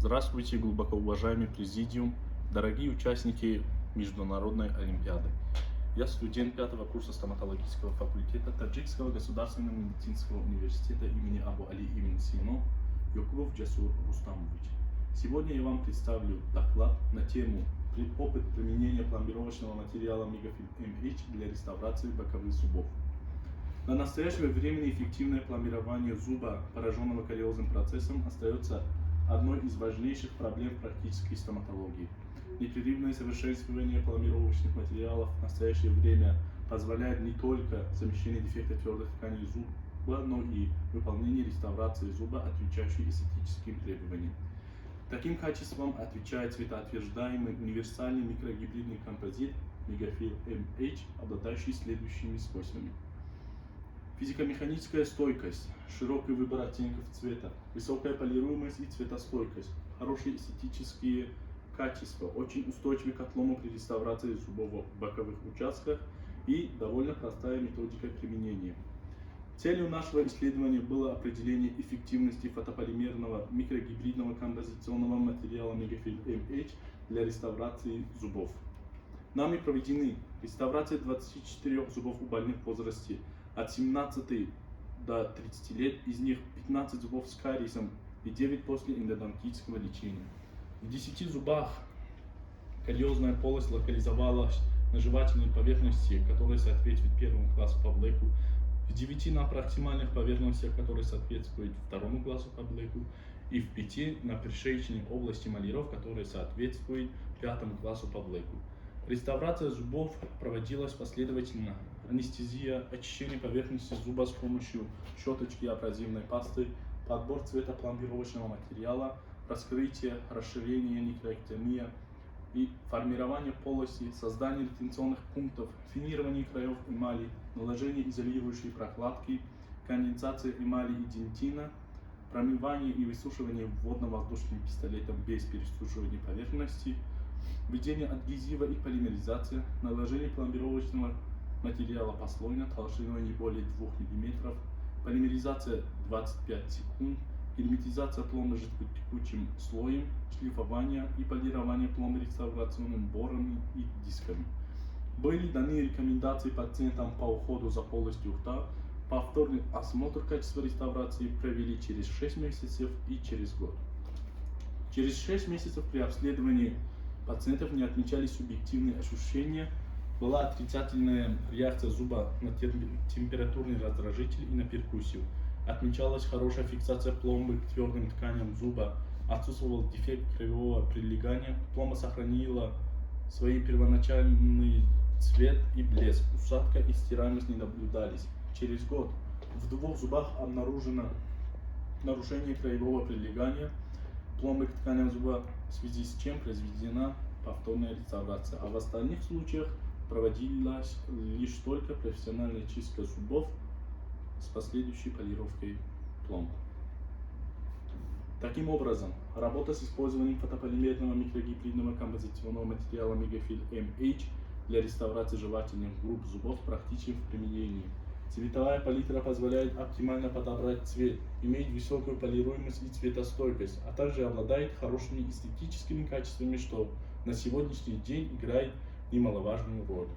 Здравствуйте, глубоко уважаемый президиум, дорогие участники Международной Олимпиады. Я студент 5-го курса стоматологического факультета Таджикского государственного медицинского университета имени Абу Али ибн Сино Якубов Джасур Рустамович. Сегодня я вам представлю доклад на тему «Опыт применения пломбировочного материала Мегафил MH для реставрации боковых зубов». На настоящее время эффективное пломбирование зуба, пораженного кариозным процессом, остается одной из важнейших проблем практической стоматологии. Непрерывное совершенствование пломбировочных материалов в настоящее время позволяет не только замещение дефекта твердых тканей зуба, но и выполнение реставрации зуба, отвечающей эстетическим требованиям. Таким качеством отвечает цветоотверждаемый универсальный микрогибридный композит Мегафил MH, обладающий следующими свойствами: физико-механическая стойкость, широкий выбор оттенков цвета, высокая полируемость и цветостойкость, хорошие эстетические качества, очень устойчивый к отлому при реставрации зубов в боковых участках и довольно простая методика применения. Целью нашего исследования было определение эффективности фотополимерного микрогибридного композиционного материала Мегафил MH для реставрации зубов. Нами проведены реставрация 24 зубов у больных в возрасте от 17 до 30 лет, из них 15 зубов с кариесом и 9 после эндодонтического лечения. В 10 зубах кариозная полость локализовалась на жевательной поверхности, которая соответствует первому классу по Блэку, в 9 на проксимальных поверхностях, которые соответствуют второму классу по Блэку, и в 5 на предшеечной области маляров, которые соответствуют пятому классу по Блэку. Реставрация зубов проводилась последовательно: анестезия, очищение поверхности зуба с помощью щеточки и абразивной пасты, подбор цвета пломбировочного материала, раскрытие, расширение, некроэктомия и формирование полости, создание ретенционных пунктов, финирование краев эмали, наложение изолирующей прокладки, конденсация эмали и дентина, промывание и высушивание водно-воздушным пистолетом без пересушивания поверхности, введение адгезива и полимеризация, наложение пломбировочного материала послойно толщиной не более 2 мм, полимеризация 25 секунд, герметизация пломбы жидкотекучим слоем, шлифование и полирование пломбы реставрационными борами и дисками. Были даны рекомендации пациентам по уходу за полостью рта. Повторный осмотр качества реставрации провели через 6 месяцев и через год. Через 6 месяцев при обследовании пациентов не отмечались субъективные ощущения, была отрицательная реакция зуба на температурный раздражитель и на перкуссию. Отмечалась хорошая фиксация пломбы к твердым тканям зуба, отсутствовал дефект краевого прилегания, пломба сохранила свой первоначальный цвет и блеск, усадка и стираемость не наблюдались. Через год в 2 зубах обнаружено нарушение краевого прилегания пломбы к тканям зуба, в связи с чем произведена повторная реставрация, а в остальных случаях проводилась лишь только профессиональная чистка зубов с последующей полировкой пломб. Таким образом, работа с использованием фотополимерного микрогибридного композиционного материала Мегафил MH для реставрации жевательных групп зубов практична в применении. Цветовая палитра позволяет оптимально подобрать цвет, имеет высокую полируемость и цветостойкость, а также обладает хорошими эстетическими качествами, что на сегодняшний день играет немаловажную роль.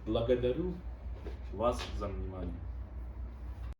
Благодарю вас за внимание.